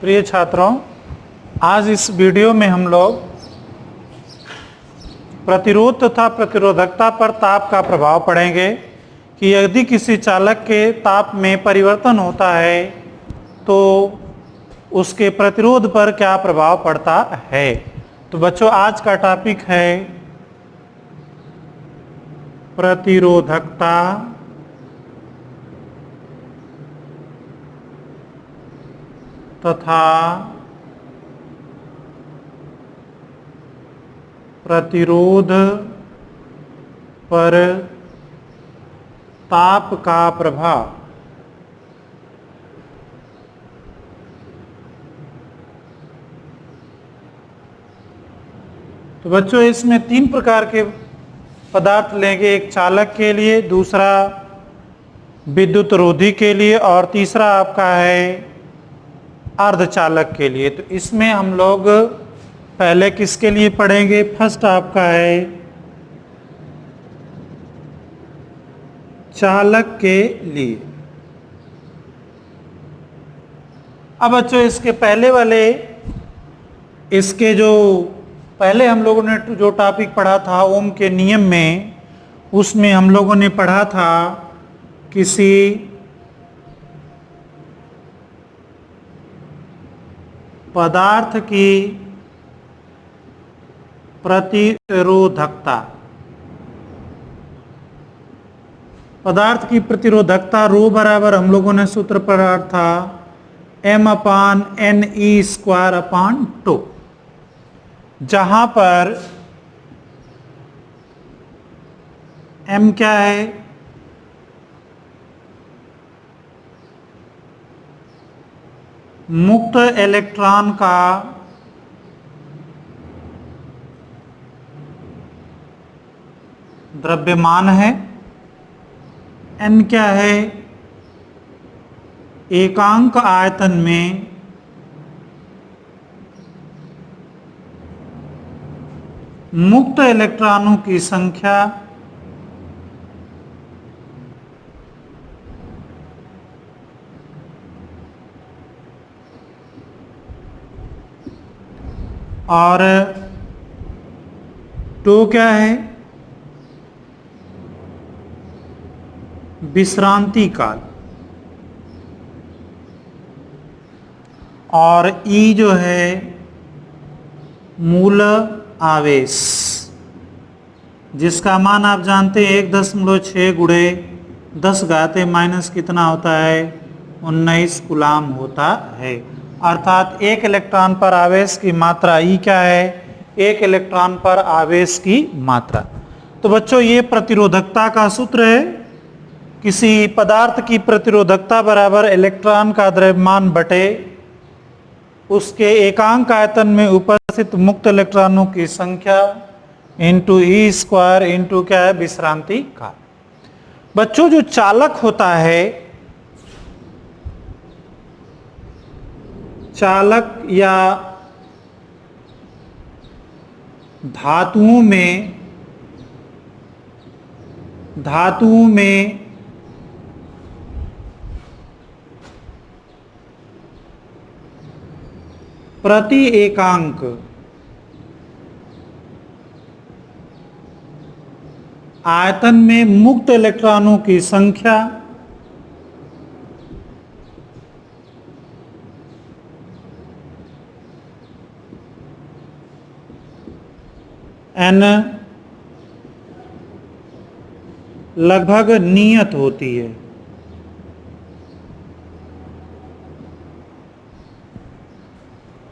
प्रिय छात्रों, आज इस वीडियो में हम लोग प्रतिरोध तथा प्रतिरोधकता पर ताप का प्रभाव पढ़ेंगे कि यदि किसी चालक के ताप में परिवर्तन होता है तो उसके प्रतिरोध पर क्या प्रभाव पड़ता है। तो बच्चों, आज का टॉपिक है प्रतिरोधकता तथा प्रतिरोध पर ताप का प्रभाव। तो बच्चों, इसमें 3 प्रकार के पदार्थ लेंगे, एक चालक के लिए, दूसरा विद्युत रोधी के लिए और तीसरा आपका है अर्धचालक के लिए। तो इसमें हम लोग पहले किसके लिए पढ़ेंगे? फर्स्ट आपका है चालक के लिए। अब बच्चों, इसके पहले वाले इसके जो पहले हम लोगों ने जो टॉपिक पढ़ा था ओम के नियम में, उसमें हम लोगों ने पढ़ा था किसी पदार्थ की प्रतिरोधकता, पदार्थ की प्रतिरोधकता रो बराबर हम लोगों ने सूत्र पढ़ा था m/ne²/2, जहां पर m क्या है? मुक्त इलेक्ट्रॉन का द्रव्यमान है। n क्या है? एकांक आयतन में मुक्त इलेक्ट्रॉनों की संख्या। और टो क्या है? विश्रांति काल। और ई जो है मूल आवेश, जिसका मान आप जानते हैं 1.6 गुणे 10 घाते माइनस कितना होता है? 19 कूलाम होता है। अर्थात 1 इलेक्ट्रॉन पर आवेश की मात्रा ई क्या है? 1 इलेक्ट्रॉन पर आवेश की मात्रा। तो बच्चों, ये प्रतिरोधकता का सूत्र है। किसी पदार्थ की प्रतिरोधकता बराबर इलेक्ट्रॉन का द्रव्यमान बटे उसके एकांक आयतन में उपस्थित मुक्त इलेक्ट्रॉनों की संख्या इंटू E² इंटू क्या है? विश्रांति काल। बच्चों, जो चालक होता है, चालक या धातुओं में प्रति एकांक आयतन में मुक्त इलेक्ट्रॉनों की संख्या n लगभग नियत होती है।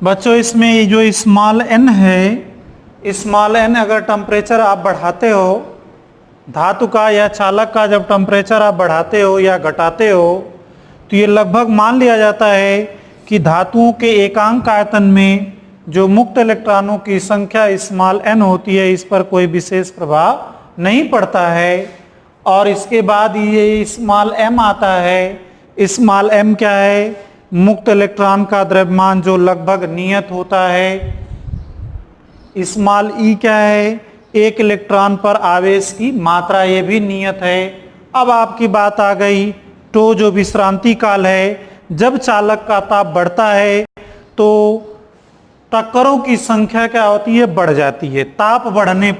बच्चों, इसमें जो स्मॉल n है, स्मॉल n अगर टेम्परेचर आप बढ़ाते हो धातु का या चालक का, जब टेम्परेचर आप बढ़ाते हो या घटाते हो तो ये लगभग मान लिया जाता है कि धातुओं के एकांक आयतन में जो मुक्त इलेक्ट्रॉनों की संख्या स्मॉल n होती है, इस पर कोई विशेष प्रभाव नहीं पड़ता है। और इसके बाद ये स्मॉल m आता है। स्मॉल m क्या है? मुक्त इलेक्ट्रॉन का द्रव्यमान जो लगभग नियत होता है। स्मॉल e क्या है? एक इलेक्ट्रॉन पर आवेश की मात्रा, ये भी नियत है। अब आपकी बात आ गई तो जो विश्रांति काल है, जब चालक का ताप बढ़ता है तो टक्करों की संख्या क्या होती है, बढ़ जाती है। ताप बढ़ने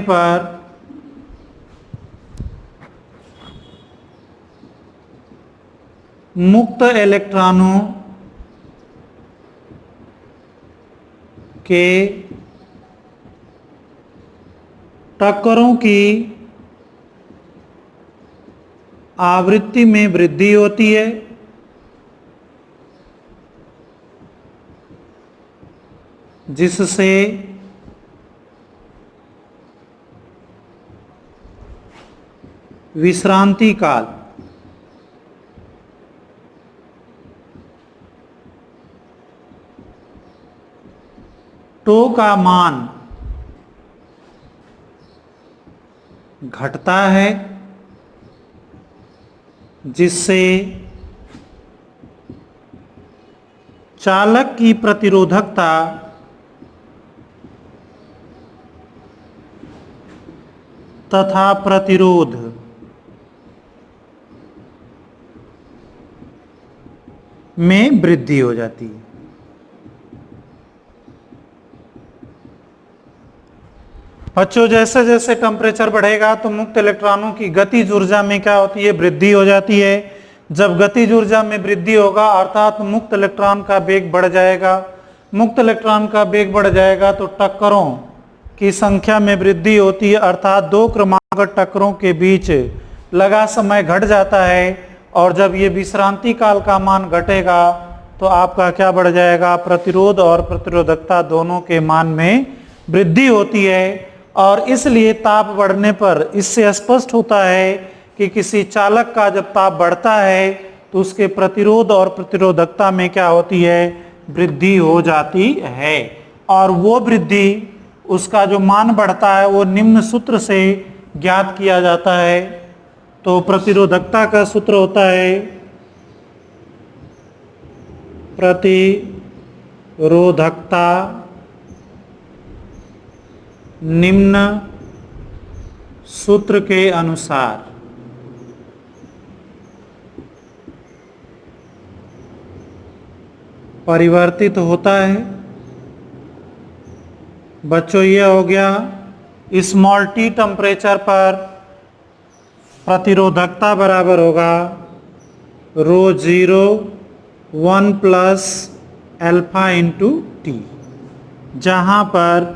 पर मुक्त इलेक्ट्रॉनों के टक्करों की आवृत्ति में वृद्धि होती है, जिससे विश्रांति काल टो का मान घटता है, जिससे चालक की प्रतिरोधकता तथा प्रतिरोध में वृद्धि हो जाती है। बच्चों, जैसे जैसे टेम्परेचर बढ़ेगा तो मुक्त इलेक्ट्रॉनों की गतिज ऊर्जा में क्या होती है, वृद्धि हो जाती है। जब गतिज ऊर्जा में वृद्धि होगा अर्थात मुक्त इलेक्ट्रॉन का वेग बढ़ जाएगा। मुक्त इलेक्ट्रॉन का वेग बढ़ जाएगा तो टक्करों की संख्या में वृद्धि होती है, अर्थात दो क्रमागत टक्करों के बीच लगा समय घट जाता है। और जब ये विश्रांति काल का मान घटेगा तो आपका क्या बढ़ जाएगा, प्रतिरोध और प्रतिरोधकता दोनों के मान में वृद्धि होती है। और इसलिए ताप बढ़ने पर इससे स्पष्ट होता है कि किसी चालक का जब ताप बढ़ता है तो उसके प्रतिरोध और प्रतिरोधकता में क्या होती है, वृद्धि हो जाती है। और वो वृद्धि, उसका जो मान बढ़ता है वो निम्न सूत्र से ज्ञात किया जाता है। तो प्रतिरोधकता का सूत्र होता है प्रतिरोधकता निम्न सूत्र के अनुसार परिवर्तित होता है। बच्चों, ये हो गया स्मॉल टी टेम्परेचर पर प्रतिरोधकता बराबर होगा रो 1 प्लस अल्फा इंटू टी, जहाँ पर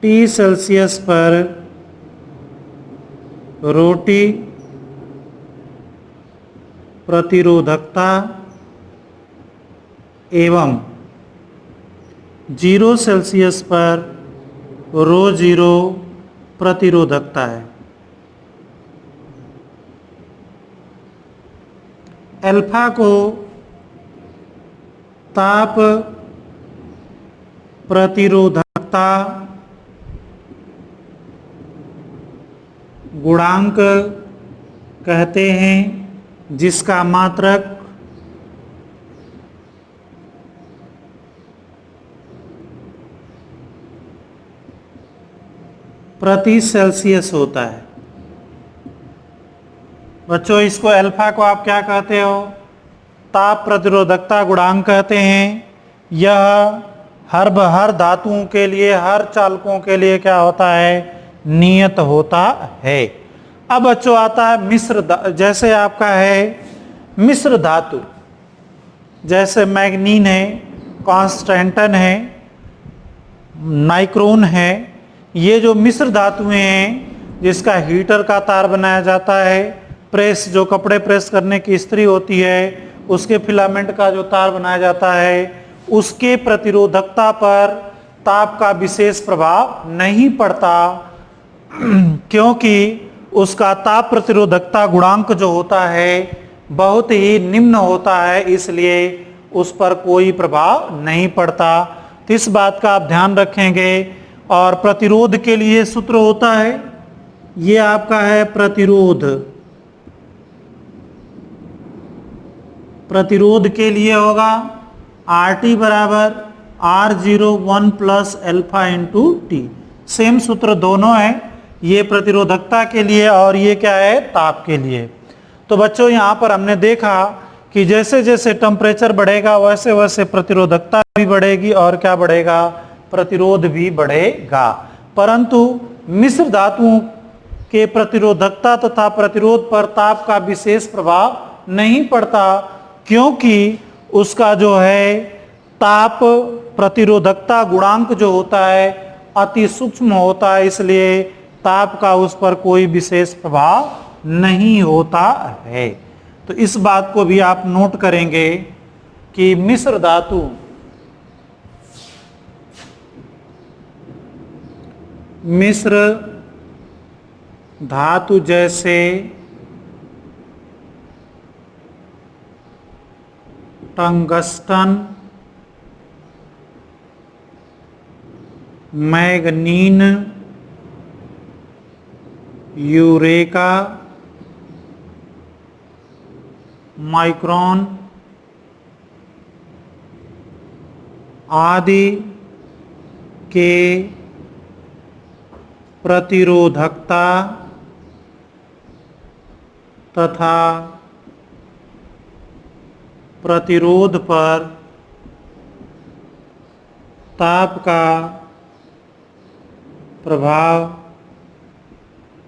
T सेल्सियस पर रोटी प्रतिरोधकता एवं 0 सेल्सियस पर रो 0 प्रतिरोधकता है। अल्फा को ताप प्रतिरोधकता गुणांक कहते हैं, जिसका मात्रक प्रति सेल्सियस होता है। बच्चों, इसको अल्फा को आप क्या कहते हो, ताप प्रतिरोधकता गुणांक कहते हैं। यह हर धातुओं के लिए, हर चालकों के लिए क्या होता है, नियत होता है। अब बच्चों आता है मिश्र, जैसे आपका है मिश्र धातु, जैसे मैग्नीन है, कॉन्स्टेंटन है, नाइक्रोन है। ये जो मिश्र धातुएं हैं जिसका हीटर का तार बनाया जाता है, प्रेस जो कपड़े प्रेस करने की इस्त्री होती है उसके फिलामेंट का जो तार बनाया जाता है, उसके प्रतिरोधकता पर ताप का विशेष प्रभाव नहीं पड़ता, क्योंकि उसका ताप प्रतिरोधकता गुणांक जो होता है बहुत ही निम्न होता है, इसलिए उस पर कोई प्रभाव नहीं पड़ता। तो इस बात का आप ध्यान रखेंगे। और प्रतिरोध के लिए सूत्र होता है, ये आपका है प्रतिरोध प्रतिरोध के लिए होगा RT बराबर R01 plus alpha into T. Same सूत्र दोनों है, ये प्रतिरोधकता के लिए और ये क्या है, ताप के लिए। तो बच्चों यहाँ पर हमने देखा कि जैसे जैसे टेम्परेचर बढ़ेगा वैसे वैसे प्रतिरोधकता भी बढ़ेगी और क्या बढ़ेगा, प्रतिरोध भी बढ़ेगा। परंतु मिश्र धातुओं के प्रतिरोधकता तथा प्रतिरोध पर ताप का विशेष प्रभाव नहीं पड़ता, क्योंकि उसका जो है ताप प्रतिरोधकता गुणांक जो होता है अति सूक्ष्म होता है, इसलिए ताप का उस पर कोई विशेष प्रभाव नहीं होता है। तो इस बात को भी आप नोट करेंगे कि मिश्र धातु जैसे टंगस्टन, मैग्नीन, यूरेका, माइक्रोन आदि के प्रतिरोधकता तथा प्रतिरोध पर ताप का प्रभाव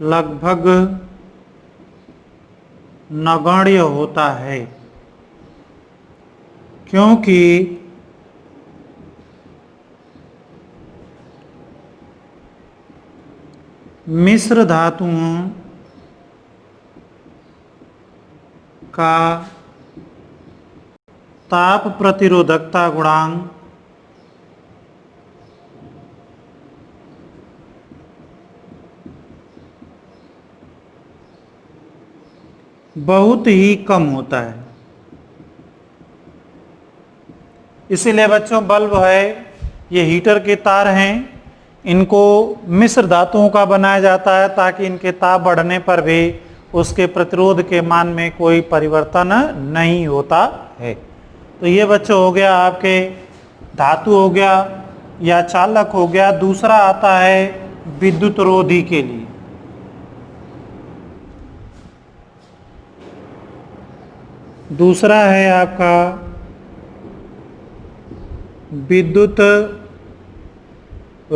लगभग नगण्य होता है, क्योंकि मिश्र धातुओं का ताप प्रतिरोधकता गुणांक बहुत ही कम होता है। इसीलिए बच्चों बल्ब है, ये हीटर के तार हैं, इनको मिश्र धातुओं का बनाया जाता है ताकि इनके ताप बढ़ने पर भी उसके प्रतिरोध के मान में कोई परिवर्तन नहीं होता है। तो ये बच्चों हो गया आपके धातु हो गया या चालक हो गया। दूसरा आता है विद्युत रोधी के लिए। दूसरा है आपका विद्युत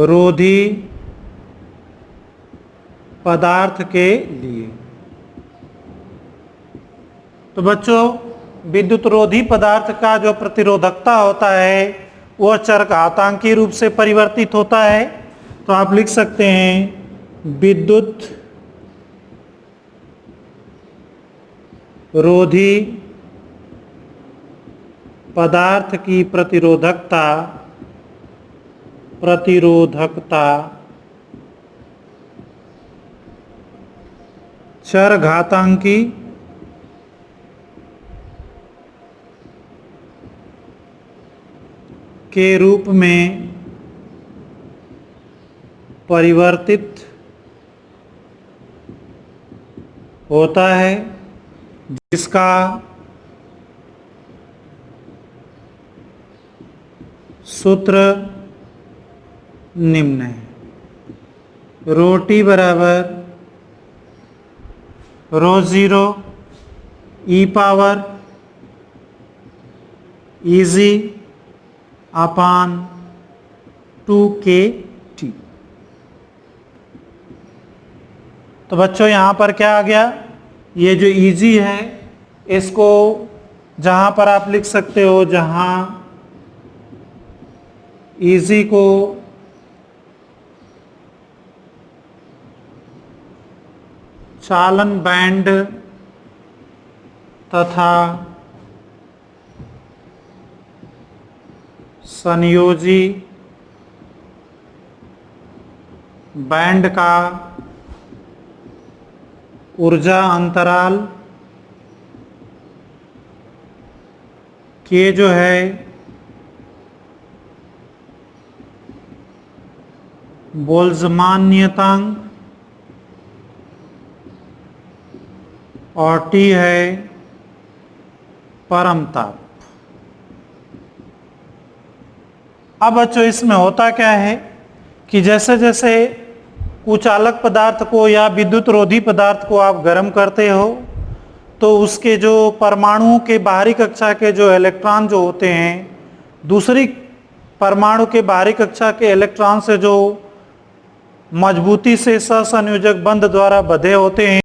रोधी पदार्थ के लिए। तो बच्चों विद्युत रोधी पदार्थ का जो प्रतिरोधकता होता है वह चरघातांकी रूप से परिवर्तित होता है। तो आप लिख सकते हैं विद्युत रोधी पदार्थ की प्रतिरोधकता चरघातांकी के रूप में परिवर्तित होता है, जिसका सूत्र निम्न है। रोटी बराबर रो जीरो ई पावर इजी अपान 2kT। तो बच्चों यहाँ पर क्या आ गया, ये जो इजी है इसको जहाँ पर आप लिख सकते हो, जहाँ इजी को चालन बैंड तथा संयोजी बैंड का ऊर्जा अंतराल के जो है बोल्ट्जमान नियतांक और T है परम ताप। अब बच्चों इसमें होता क्या है कि जैसे जैसे कुचालक पदार्थ को या विद्युत रोधी पदार्थ को आप गर्म करते हो तो उसके जो परमाणुओं के बाहरी कक्षा के जो इलेक्ट्रॉन जो होते हैं दूसरी परमाणु के बाहरी कक्षा के इलेक्ट्रॉन से जो मजबूती से सहसंयोजक बंध द्वारा बंधे होते हैं,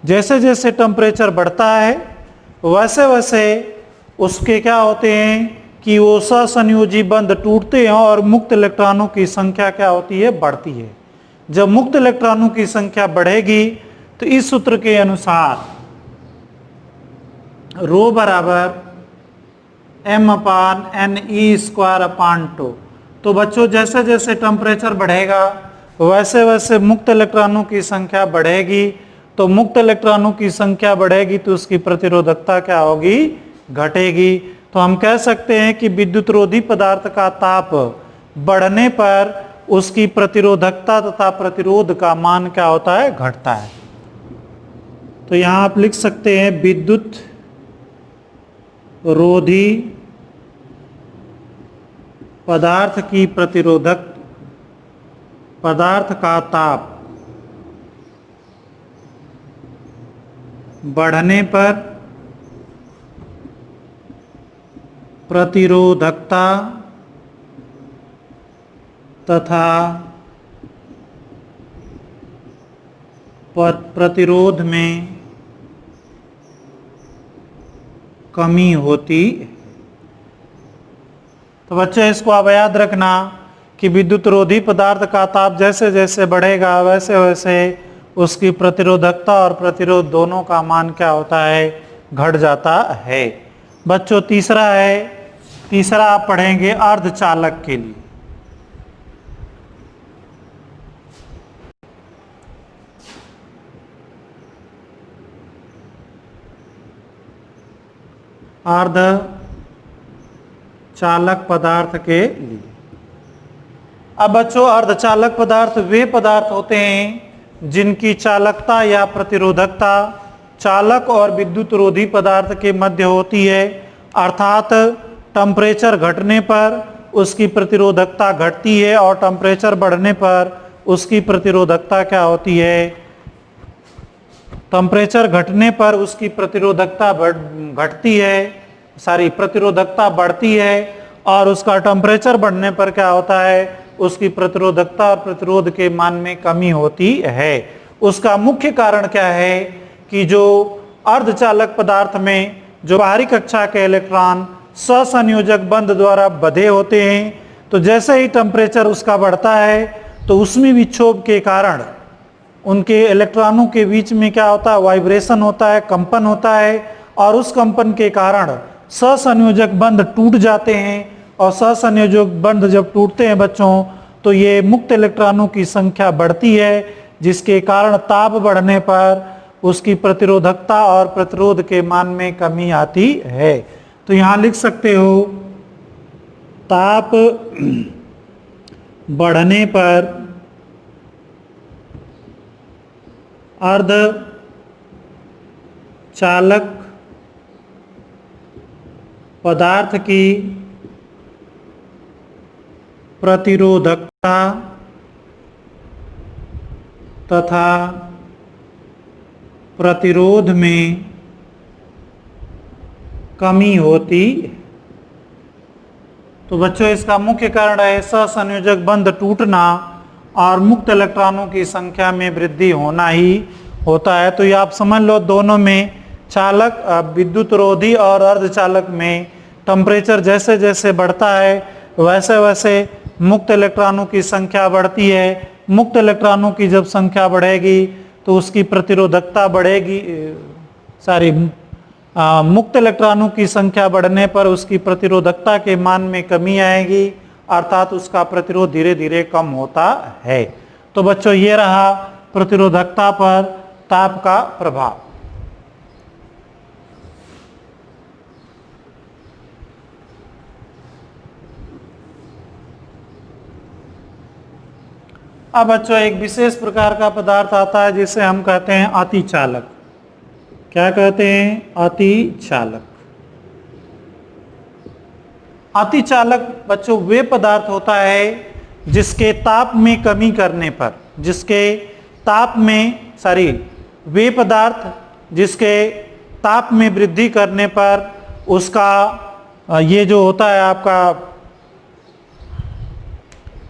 जैसे जैसे टेम्परेचर बढ़ता है वैसे वैसे उसके क्या होते हैं कि वो सहसंयोजी बंध टूटते हैं और मुक्त इलेक्ट्रॉनों की संख्या क्या होती है, बढ़ती है। जब मुक्त इलेक्ट्रॉनों की संख्या बढ़ेगी तो इस सूत्र के अनुसार रो बराबर m/n(e²/2। तो बच्चों जैसे जैसे टेम्परेचर बढ़ेगा वैसे वैसे मुक्त इलेक्ट्रॉनों की संख्या बढ़ेगी, तो मुक्त इलेक्ट्रॉनों की संख्या बढ़ेगी तो उसकी प्रतिरोधकता क्या होगी, घटेगी। तो हम कह सकते हैं कि विद्युत रोधी पदार्थ का ताप बढ़ने पर उसकी प्रतिरोधकता तथा प्रतिरोध का मान क्या होता है, घटता है। तो यहां आप लिख सकते हैं विद्युत रोधी पदार्थ की प्रतिरोधक पदार्थ का ताप बढ़ने पर प्रतिरोधकता तथा प्रतिरोध में कमी होती। तो बच्चे इसको आप याद रखना कि विद्युत रोधी पदार्थ का ताप जैसे जैसे बढ़ेगा वैसे वैसे उसकी प्रतिरोधकता और प्रतिरोध दोनों का मान क्या होता है, घट जाता है। बच्चों तीसरा आप पढ़ेंगे अर्धचालक के लिए। अर्धचालक पदार्थ के लिए। अब बच्चों अर्धचालक पदार्थ वे पदार्थ होते हैं जिनकी चालकता या प्रतिरोधकता चालक और विद्युत रोधी पदार्थ के मध्य होती है, अर्थात टेम्परेचर घटने पर उसकी प्रतिरोधकता घटती है और टेम्परेचर बढ़ने पर उसकी प्रतिरोधकता क्या होती है, टेम्परेचर घटने पर उसकी प्रतिरोधकता घटती है, प्रतिरोधकता बढ़ती है और उसका टेम्परेचर बढ़ने पर क्या होता है, उसकी प्रतिरोधकता और प्रतिरोध के मान में कमी होती है। उसका मुख्य कारण क्या है कि जो अर्धचालक पदार्थ में जो बाहरी कक्षा के इलेक्ट्रॉन सहसंयोजक बंध द्वारा बंधे होते हैं, तो जैसे ही टेम्परेचर उसका बढ़ता है तो उसमें विक्षोभ के कारण उनके इलेक्ट्रॉनों के बीच में क्या होता है, वाइब्रेशन होता है, कंपन होता है और उस कंपन के कारण सहसंयोजक बंध टूट जाते हैं और सहसंयोजक बंध जब टूटते हैं बच्चों तो ये मुक्त इलेक्ट्रॉनों की संख्या बढ़ती है, जिसके कारण ताप बढ़ने पर उसकी प्रतिरोधकता और प्रतिरोध के मान में कमी आती है। तो यहां लिख सकते हो ताप बढ़ने पर अर्धचालक पदार्थ की प्रतिरोधकता तथा प्रतिरोध में कमी होती। तो बच्चों इसका मुख्य कारण है सहसंयोजक बंध टूटना और मुक्त इलेक्ट्रॉनों की संख्या में वृद्धि होना ही होता है। तो ये आप समझ लो दोनों में, चालक विद्युत रोधी और अर्धचालक में टेम्परेचर जैसे जैसे बढ़ता है वैसे वैसे मुक्त इलेक्ट्रॉनों की संख्या बढ़ती है। मुक्त इलेक्ट्रॉनों की जब संख्या बढ़ेगी तो उसकी प्रतिरोधकता बढ़ेगी, मुक्त इलेक्ट्रॉनों की संख्या बढ़ने पर उसकी प्रतिरोधकता के मान में कमी आएगी, अर्थात उसका प्रतिरोध धीरे धीरे कम होता है। तो बच्चों ये रहा प्रतिरोधकता पर ताप का प्रभाव। अब बच्चों एक विशेष प्रकार का पदार्थ आता है जिसे हम कहते हैं अतिचालक। क्या कहते हैं? अतिचालक। अतिचालक बच्चों वे पदार्थ होता है जिसके ताप में कमी करने पर, वे पदार्थ जिसके ताप में वृद्धि करने पर उसका ये जो होता है आपका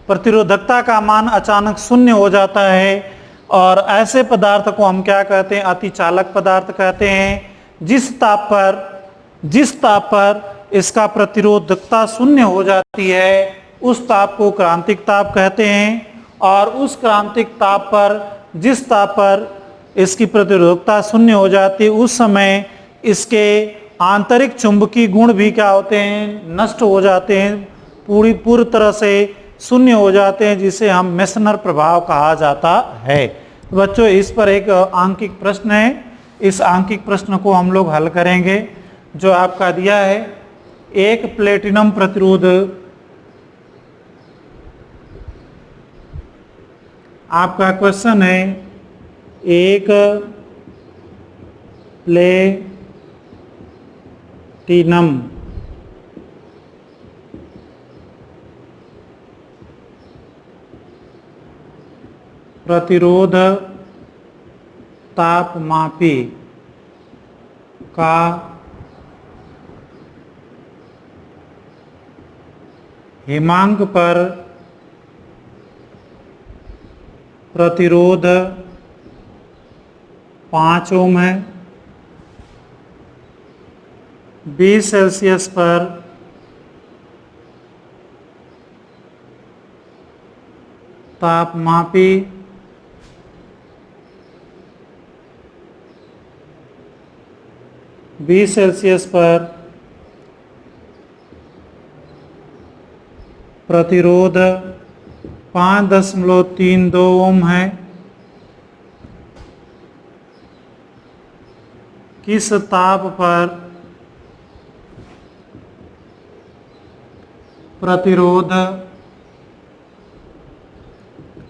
प्रतिरोधकता का मान अचानक शून्य हो जाता है, और ऐसे पदार्थ को हम क्या कहते हैं? अतिचालक पदार्थ कहते हैं। जिस ताप पर इसका प्रतिरोधकता शून्य हो जाती है उस ताप को क्रांतिक ताप कहते हैं, और उस क्रांतिक ताप पर जिस ताप पर इसकी प्रतिरोधकता शून्य हो जाती है उस समय इसके आंतरिक चुंबकीय गुण भी क्या होते हैं? नष्ट हो जाते हैं, पूरी तरह से शून्य हो जाते हैं, जिसे हम मेसनर प्रभाव कहा जाता है। तो बच्चों इस पर एक आंकिक प्रश्न है, इस आंकिक प्रश्न को हम लोग हल करेंगे। जो आपका दिया है, एक प्लेटिनम प्रतिरोध आपका क्वेश्चन है, एक प्लेटिनम प्रतिरोध तापमापी का हिमांक पर प्रतिरोध 5 ओम है। 20 सेल्सियस पर तापमापी सेल्सियस पर प्रतिरोध 5.32 ओम है। किस ताप पर प्रतिरोध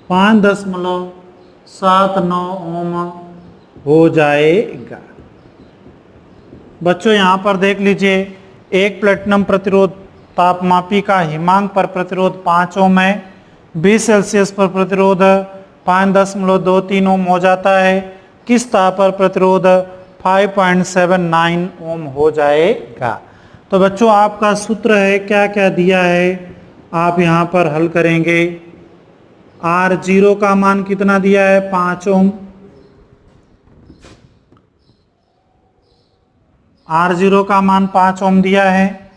5.79 ओम हो जाएगा? बच्चों यहाँ पर देख लीजिए, एक प्लेटिनम प्रतिरोध तापमापी का हिमांक पर प्रतिरोध 5 ओम है। 20 सेल्सियस पर प्रतिरोध 5.23 ओम हो जाता है। किस ताप पर प्रतिरोध 5.79 ओम हो जाएगा? तो बच्चों आपका सूत्र है, क्या क्या दिया है आप यहाँ पर हल करेंगे। R0 का मान कितना दिया है? 5 ओम। R0 का मान 5 ओम दिया है,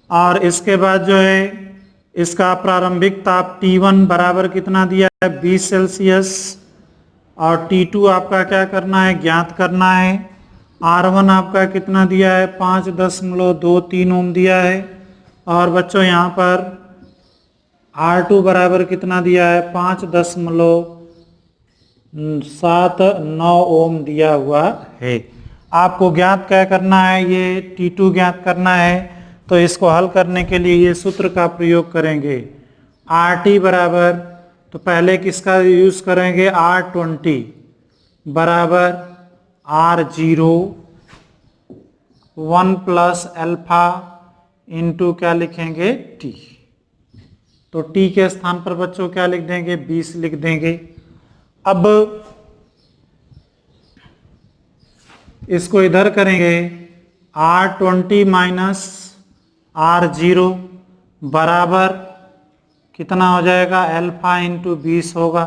और इसके बाद जो है इसका प्रारंभिक ताप T1 बराबर कितना दिया है? 20 सेल्सियस, और T2 आपका क्या करना है? ज्ञात करना है। R1 आपका कितना दिया है? 5.23 ओम दिया है, और बच्चों यहाँ पर R2 बराबर कितना दिया है? 5.79 ओम दिया हुआ है। आपको ज्ञात क्या करना है? ये T2 ज्ञात करना है, तो इसको हल करने के लिए ये सूत्र का प्रयोग करेंगे। RT बराबर, तो पहले किसका यूज करेंगे? R20 बराबर R0 1 प्लस अल्फा इंटू क्या लिखेंगे? T। तो T के स्थान पर बच्चों क्या लिख देंगे? 20 लिख देंगे। अब इसको इधर करेंगे, R20 माइनस R0 बराबर कितना हो जाएगा? अल्फा इंटू 20 होगा।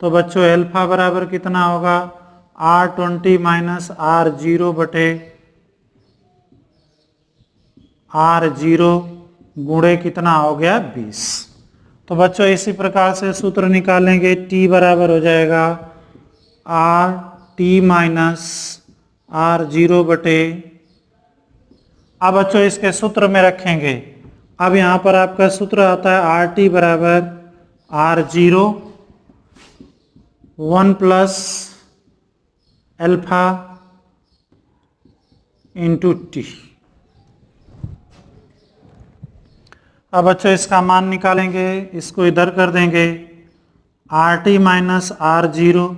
तो बच्चों अल्फा बराबर कितना होगा? R20 माइनस R0 बटे R0 गुणे कितना हो गया? 20। तो बच्चों इसी प्रकार से सूत्र निकालेंगे। T बराबर हो जाएगा RT माइनस R0 बटे, अब बच्चों इसके सूत्र में रखेंगे। अब यहाँ पर आपका सूत्र आता है RT बराबर R0 1 plus alpha into T। अब बच्चों इसका मान निकालेंगे, इसको इधर कर देंगे। RT माइनस R0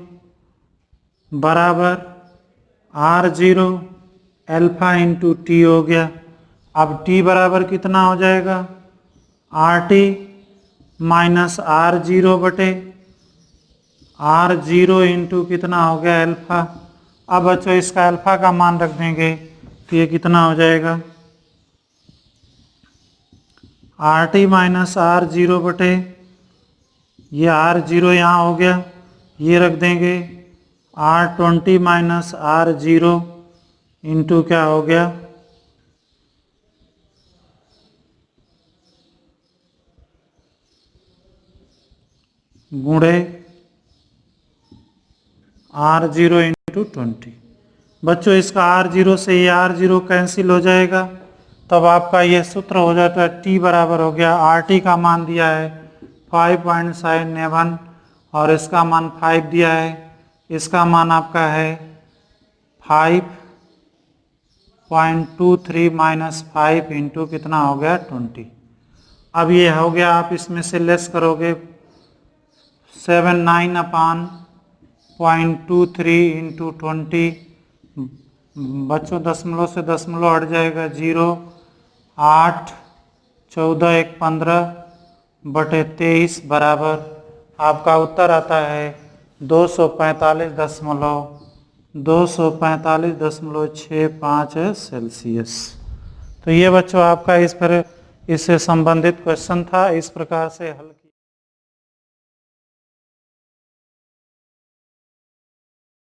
बराबर R0 अल्फा इंटू T हो गया। अब t बराबर कितना हो जाएगा, RT माइनस R0 बटे R0 इंटू कितना हो गया अल्फा। अब बच्चों इसका अल्फा का मान रख देंगे तो ये कितना हो जाएगा, RT माइनस R0 बटे ये R0 यहाँ हो गया, ये रख देंगे R20 माइनस R0 इंटू क्या हो गया गुणे R0 इंटू 20। बच्चों इसका R0 से ये R0 कैंसिल हो जाएगा, तब आपका ये सूत्र हो जाता है t बराबर हो गया, RT का मान दिया है 5.7 और इसका मान 5 दिया है, इसका मान आपका है 5.23 माइनस 5 इंटू कितना हो गया 20। अब ये हो गया, आप इसमें से लेस करोगे 79 अपान 0.23 इंटू 20। बच्चों दशमलव से दशमलव हट जाएगा 0, 8, 14, 1, 15 बटे 23 बराबर आपका उत्तर आता है 245.65 सेल्सियस। तो ये बच्चों आपका इस पर इससे संबंधित क्वेश्चन था, इस प्रकार से हल